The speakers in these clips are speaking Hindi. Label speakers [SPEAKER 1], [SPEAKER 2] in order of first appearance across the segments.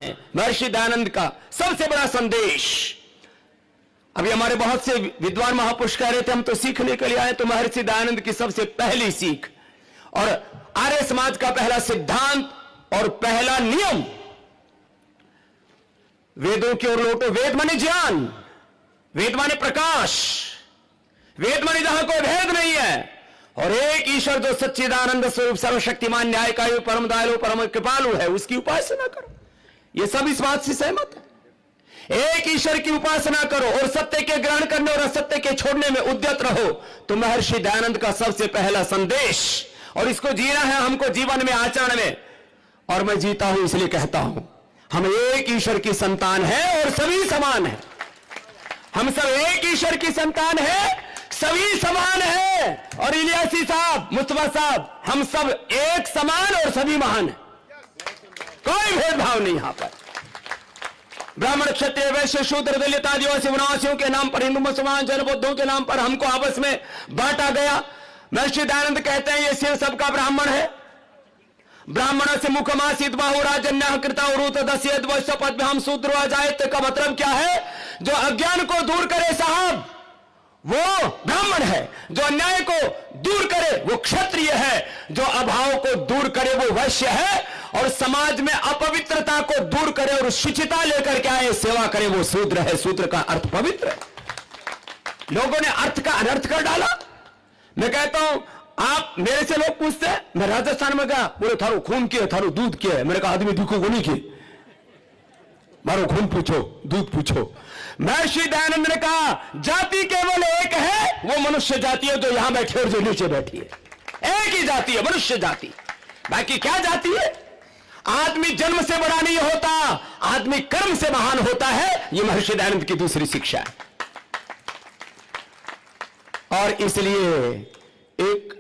[SPEAKER 1] महर्षि दयानंद का सबसे बड़ा संदेश। अभी हमारे बहुत से विद्वान महापुरुष कह रहे थे हम तो सीखने के लिए आए, तो महर्षि दयानंद की सबसे पहली सीख और आर्य समाज का पहला सिद्धांत और पहला नियम, वेदों की ओर लौटो। वेद माने ज्ञान, वेद माने प्रकाश, वेद माने जहां कोई भेद नहीं है, और एक ईश्वर जो सच्चिदानंद स्वरूप सर्वशक्तिमान न्यायकारी परम दयालु परम कृपालु है, उसकी उपासना करो। ये सब इस बात से सहमत है। एक ईश्वर की उपासना करो और सत्य के ग्रहण करने और असत्य के छोड़ने में उद्यत रहो। तो महर्षि दयानंद का सबसे पहला संदेश, और इसको जीना है हमको जीवन में, आचरण में। और मैं जीता हूं इसलिए कहता हूं, हम एक ईश्वर की संतान है और सभी समान है। हम सब एक ईश्वर की संतान है, सभी समान है। और इलियासी साहब, मुस्तफा साहब, हम सब एक समान और सभी महान है। कोई भेदभाव नहीं यहां पर। ब्राह्मण क्षत्रिय वैश्य शूद्र दलित आदिवासी वनवासियों के नाम पर, हिंदू मुसलमान जैन बौद्धों के नाम पर हमको आपस में बांटा गया। महर्षि दयानंद कहते हैं ये सिर सबका ब्राह्मण है। ब्राह्मण से मुखमासित बाहु राजन्य कृता उरूत दस्यत वैश्य पद में हम शूद्र अजायत का मतलब क्या है? जो अज्ञान को दूर करे साहब वो ब्राह्मण है, जो अन्याय को दूर करे वो क्षत्रिय है, जो अभाव को दूर करे वो वैश्य है, और समाज में अपवित्रता को दूर करे और शुचिता लेकर के आए सेवा करे वो शूद्र है। शूद्र का अर्थ पवित्र है। लोगों ने अर्थ का अनर्थ कर डाला। मैं कहता हूं, आप मेरे से लोग पूछते हैं, मैं राजस्थान में गया, बोले थारो खून के थारो दूध के है। मैंने कहा आदमी दिखो को नहीं के, मारो खून पूछो दूध पूछो। महर्षि दयानंद ने कहा जाति केवल एक है, वो मनुष्य जाति है जो यहां बैठी और जो नीचे बैठी है। एक ही जाति है, मनुष्य जाति। बाकी क्या जाति है? आदमी जन्म से बड़ा नहीं होता, आदमी कर्म से महान होता है। यह महर्षि दयानंद की दूसरी शिक्षा है। और इसलिए एक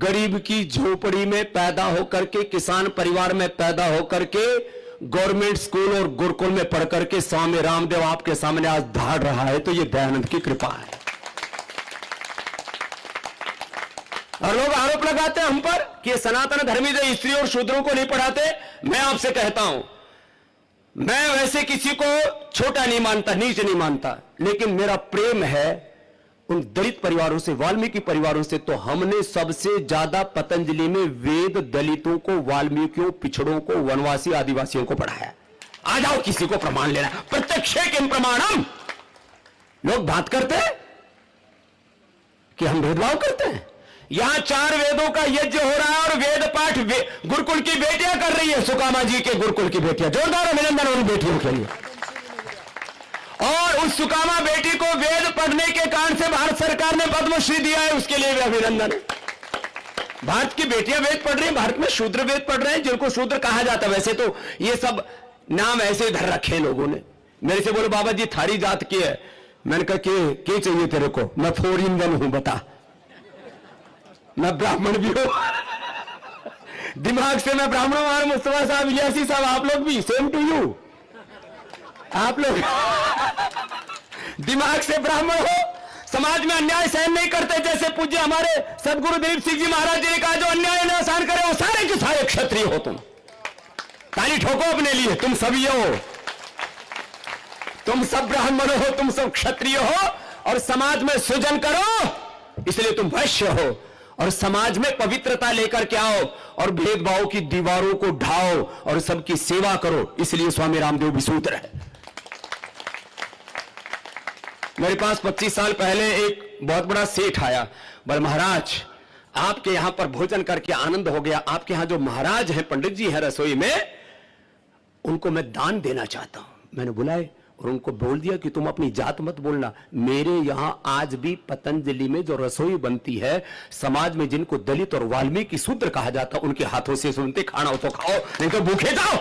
[SPEAKER 1] गरीब की झोपड़ी में पैदा होकर के, किसान परिवार में पैदा होकर के, गवर्नमेंट स्कूल और गुरुकुल में पढ़ करके स्वामी रामदेव आपके सामने आज धाड़ रहा है, तो यह दयानंद की कृपा है। और लोग आरोप लगाते हैं हम पर कि सनातन धर्मी जो स्त्री और शूद्रों को नहीं पढ़ाते। मैं आपसे कहता हूं, मैं वैसे किसी को छोटा नहीं मानता, नीच नहीं मानता, लेकिन मेरा प्रेम है उन दलित परिवारों से, वाल्मीकि परिवारों से। तो हमने सबसे ज्यादा पतंजलि में वेद दलितों को, वाल्मीकियों, पिछड़ों को, वनवासी आदिवासियों को पढ़ाया। आ जाओ किसी को प्रमाण लेना, प्रत्यक्षे किम प्रमाणम। लोग बात करते हैं कि हम भेदभाव करते हैं। यहां 4 वेदों का यज्ञ हो रहा है और वेद पाठ गुरुकुल की बेटियां कर रही है, सुकामा जी के गुरुकुल की बेटियां। जोरदार अभिनंदन उन बेटियों के लिए। और उस सुकामा बेटी को वेद पढ़ने के कारण से भारत सरकार ने पद्मश्री दिया है, उसके लिए भी अभिनंदन। भारत की बेटियां वेद पढ़ रही हैं, भारत में शूद्र वेद पढ़ रहे हैं, जिनको शूद्र कहा जाता है। वैसे तो ये सब नाम ऐसे धर रखे लोगों ने। मेरे से बोले बाबा जी थारी जात की है। मैंने कहा क्या चाहिए तेरे को? मैं 4 in 1 हूं, बता। मैं ब्राह्मण भी हूं, दिमाग से मैं ब्राह्मण हूं। मुस्तफा साहब, इलियासी साहब, आप लोग भी सेम टू यू। आप लोग दिमाग से ब्राह्मण हो, समाज में अन्याय सहन नहीं करते। जैसे पूज्य हमारे सदगुरु दिलीप सिंह जी महाराज जी ने कहा, जो अन्याय न सहन करे वो सारे के सारे क्षत्रिय हो। तुम ताली ठोको अपने लिए, तुम सभी हो, तुम सब ब्राह्मण हो, तुम सब क्षत्रिय हो। और समाज में सृजन करो, इसलिए तुम वैश्य हो। और समाज में पवित्रता लेकर के आओ और भेदभाव की दीवारों को ढाओ और सबकी सेवा करो, इसलिए स्वामी रामदेव भी सूत्र है। मेरे पास 25 साल पहले एक बहुत बड़ा सेठ आया, बोले महाराज आपके यहां पर भोजन करके आनंद हो गया। आपके यहां जो महाराज हैं, पंडित जी हैं रसोई में, उनको मैं दान देना चाहता हूं। मैंने बुलाए और उनको बोल दिया कि तुम अपनी जात मत बोलना। मेरे यहां आज भी पतंजलि में जो रसोई बनती है, समाज में जिनको दलित और वाल्मीकि शूद्र कहा जाता, उनके हाथों से सुनते। खाना हो तो खाओ, नहीं तो भूखे जाओ।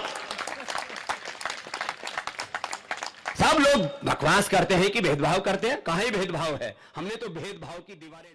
[SPEAKER 1] सब लोग बकवास करते हैं कि भेदभाव करते हैं। कहां भेदभाव है? हमने तो भेदभाव की दीवारें